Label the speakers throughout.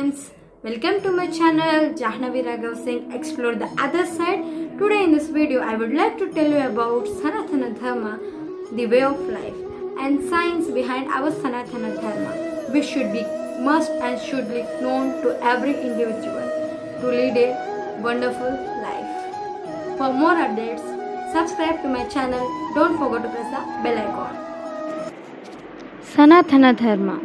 Speaker 1: friends, welcome to my channel Jahnavi Raghav Singh Explore the Other Side. Today in this video I would like to tell you about Sanatana Dharma, the way of life and science behind our Sanatana Dharma, which should be must and should be known to every individual to lead a wonderful life. For more updates, subscribe to my channel. Don't forget to press the bell icon. Sanatana Dharma,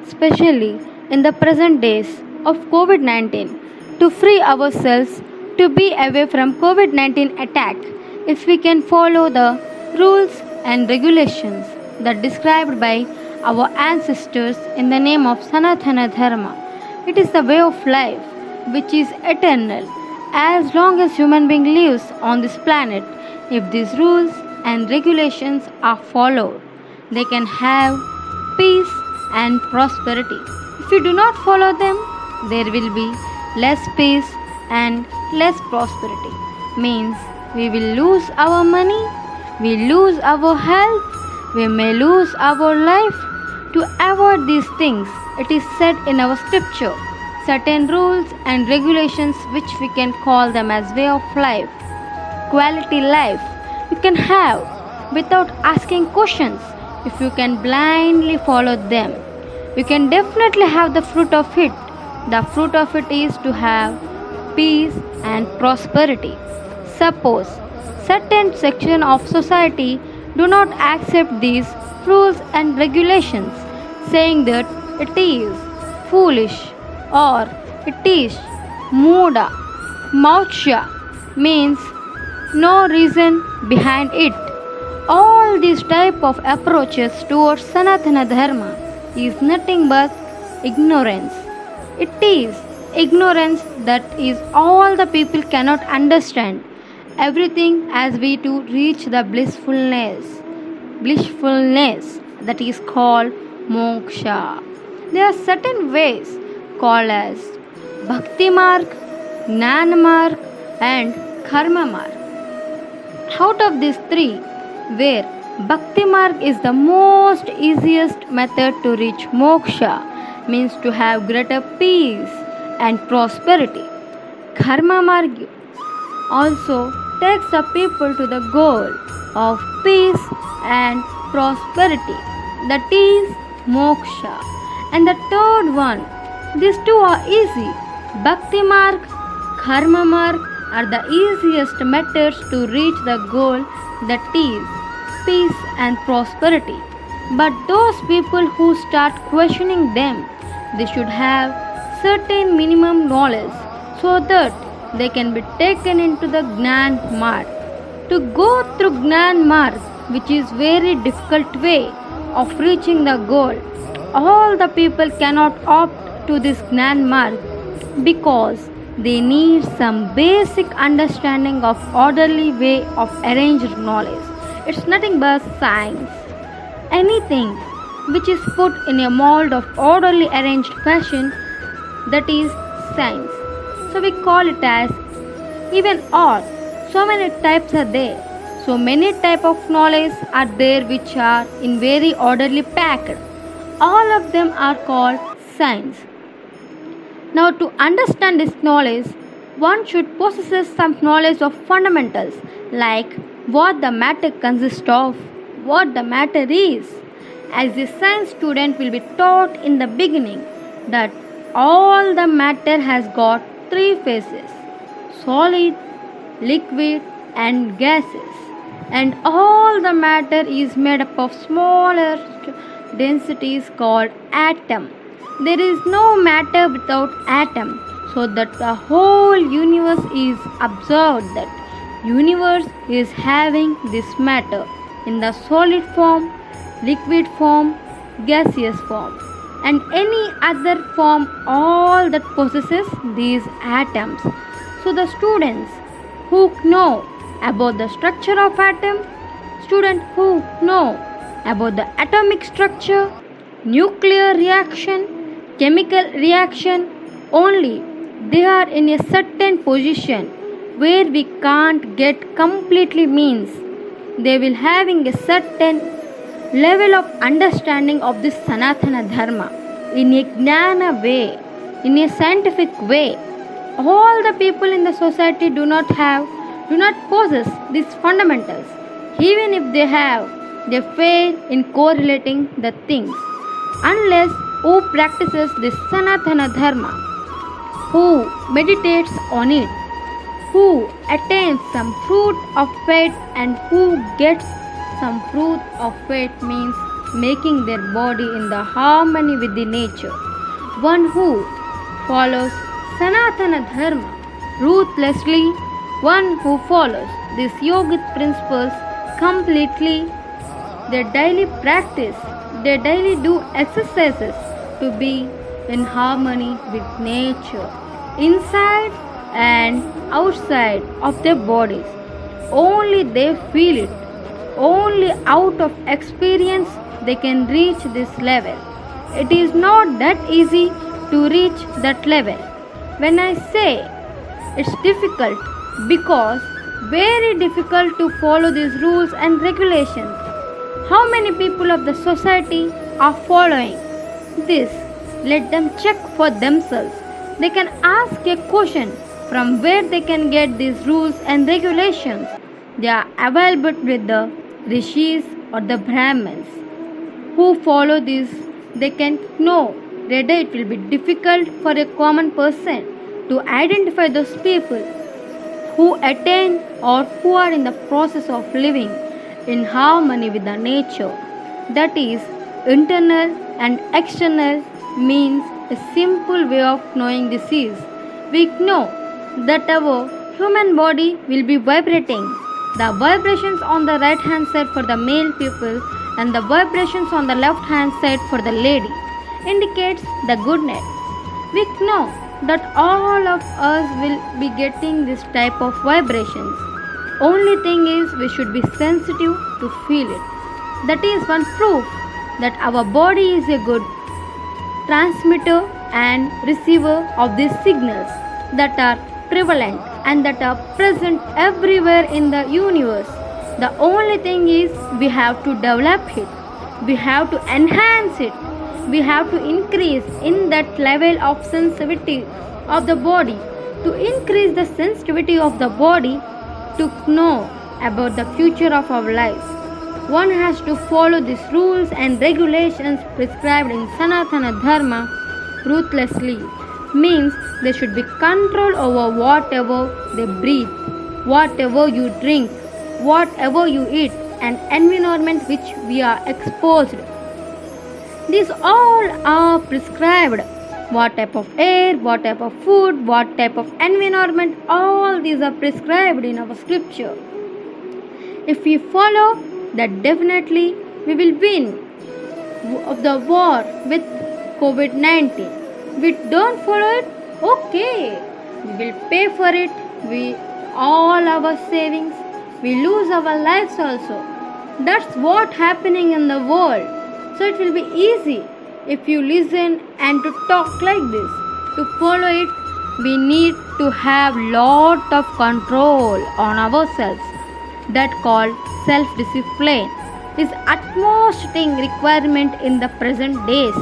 Speaker 1: especially in the present days of COVID-19, to free ourselves to be away from COVID-19 attack, if we can follow the rules and regulations that described by our ancestors in the name of Sanatana Dharma. It is the way of life which is eternal as long as human being lives on this planet. If these rules and regulations are followed, they can have peace and prosperity. If we do not follow them, there will be less peace and less prosperity. Means we will lose our money, we lose our health, we may lose our life. To avoid these things, it is said in our scripture, certain rules and regulations which we can call them as way of life, quality life, you can have without asking questions. If you can blindly follow them, you can definitely have the fruit of it. The fruit of it is to have peace and prosperity. Suppose certain section of society do not accept these rules and regulations, saying that it is foolish or it is muda. Maucha means no reason behind it. All these type of approaches towards Sanatana Dharma is nothing but ignorance. It is ignorance that is all the people cannot understand everything as we to reach the blissfulness that is called moksha. There are certain ways called as bhakti marg, jnana marg and karma marg. Out of these three, where bhakti marg is the most easiest method to reach moksha, means to have greater peace and prosperity. Karma marg also takes the people to the goal of peace and prosperity, that is moksha. And the third one, these two are easy. Bhakti marg, karma marg are the easiest methods to reach the goal, that is peace and prosperity. But those people who start questioning them, they should have certain minimum knowledge so that they can be taken into the Gnan Marg. To go through Gnan Marg, which is very difficult way of reaching the goal, all the people cannot opt to this Gnan Marg because they need some basic understanding of orderly way of arranged knowledge. It's nothing but science. Anything which is put in a mold of orderly arranged fashion, that is science. So we call it as even art. So many types are there. So many type of knowledge are there which are in very orderly packed. All of them are called science. Now to understand this knowledge, one should possess some knowledge of fundamentals like what the matter consists of, what the matter is. As a science student will be taught in the beginning that all the matter has got three phases: solid, liquid and gases. And all the matter is made up of smaller densities called atom. There is no matter without atom, so that the whole universe is observed that universe is having this matter in the solid form, liquid form, gaseous form and any other form, all that possesses these atoms. So the students who know about the structure of atom, students who know about the atomic structure, nuclear reaction, chemical reaction, only they are in a certain position where we can't get completely, means they will having a certain level of understanding of this Sanatana Dharma in a Jnana way. in a scientific way. All the people in the society do not possess these fundamentals. Even if they have, they fail in correlating the things. Unless who practices the Sanatana Dharma, who meditates on it, who attains some fruit of faith, and who gets some fruit of faith means making their body in the harmony with the nature. One who follows Sanatana Dharma ruthlessly, one who follows these yogic principles completely, their daily practice, they daily do exercises to be in harmony with nature, inside and outside of their bodies. Only they feel it. Only out of experience they can reach this level. It is not that easy to reach that level. When I say it's difficult, because very difficult to follow these rules and regulations. How many people of the society are following this? Let them check for themselves. They can ask a question from where they can get these rules and regulations. They are available with the rishis or the brahmins who follow this. They can know whether it will be difficult for a common person to identify those people who attain or who are in the process of living in harmony with the nature. That is, internal and external means a simple way of knowing this is. We know that our human body will be vibrating. The vibrations on the right hand side for the male people and the vibrations on the left hand side for the lady indicates the goodness. We know that all of us will be getting this type of vibrations. Only thing is we should be sensitive to feel it. That is one proof that our body is a good transmitter and receiver of these signals that are prevalent and that are present everywhere in the universe. The only thing is we have to develop it. We have to enhance it. We have to increase in that level of sensitivity of the body. To increase the sensitivity of the body to know about the future of our lives, one has to follow these rules and regulations prescribed in Sanatana Dharma ruthlessly. Means there should be control over whatever they breathe, whatever you drink, whatever you eat, and environment which we are exposed. These all are prescribed. What type of air, what type of food, what type of environment, all these are prescribed in our scripture. If we follow that, definitely we will win of the war with COVID-19. We don't follow it, okay, we will pay for it. We all our savings, we lose our lives also. That's what happening in the world. So it will be easy if you listen and to talk like this. To follow it, we need to have lot of control on ourselves. That called self-discipline is utmost thing requirement in the present days.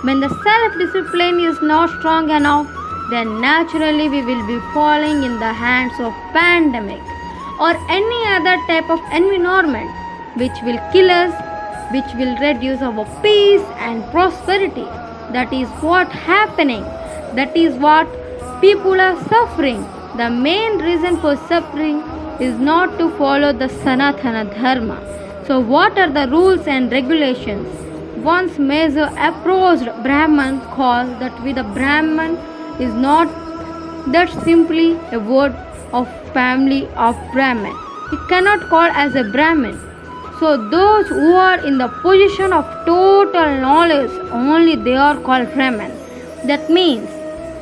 Speaker 1: When the self-discipline is not strong enough, then naturally we will be falling in the hands of pandemic or any other type of environment which will kill us, which will reduce our peace and prosperity. That is what happening. That is what people are suffering. The main reason for suffering is not to follow the Sanatana Dharma. So what are the rules and regulations? Once major approached Brahman called that with a Brahman is not that simply a word of family of Brahman. He cannot call as a Brahman. So those who are in the position of total knowledge, only they are called Brahman. That means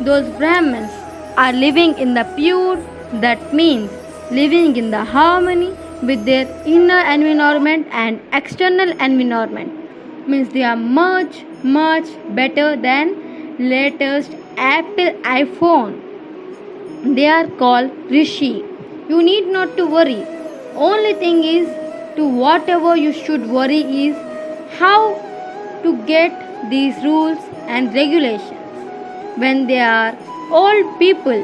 Speaker 1: those Brahmins are living in the pure, that means living in the harmony with their inner environment and external environment. Means they are much better than latest Apple iPhone. They are called Rishi. You need not to worry. Only thing is, to whatever you should worry is how to get these rules and regulations. when they are old people,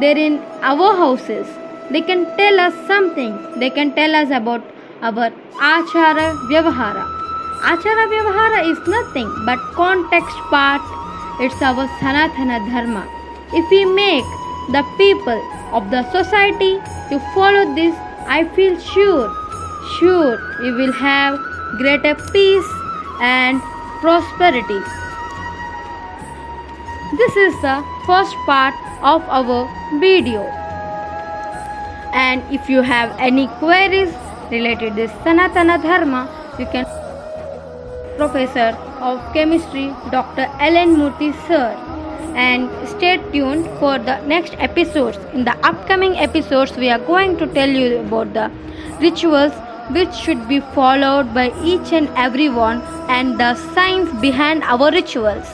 Speaker 1: they're in our houses. They can tell us something. They can tell us about our Achara Vyavahara. Achara Vyavahara is nothing but context part. It's our Sanatana Dharma. If we make the people of the society to follow this, I feel sure we will have greater peace and prosperity. This is the first part of our video. And if you have any queries related to this Sanatana Dharma, you can Professor of Chemistry Dr. Ellen Murthy sir, and stay tuned for the next episodes. In the upcoming episodes we are going to tell you about the rituals which should be followed by each and everyone and the science behind our rituals.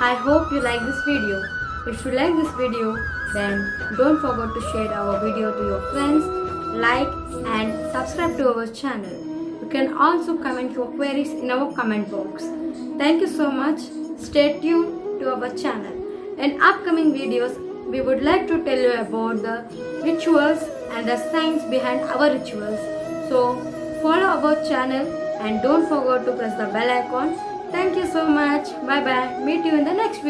Speaker 1: I hope you like this video. If you like this video, then don't forget to share our video to your friends, like and subscribe to our channel. You can also comment your queries in our comment box. Thank you so much. Stay tuned to our channel. In upcoming videos, we would like to tell you about the rituals and the science behind our rituals. So follow our channel and don't forget to press the bell icon. Thank you so much. Bye bye. Meet you in the next video.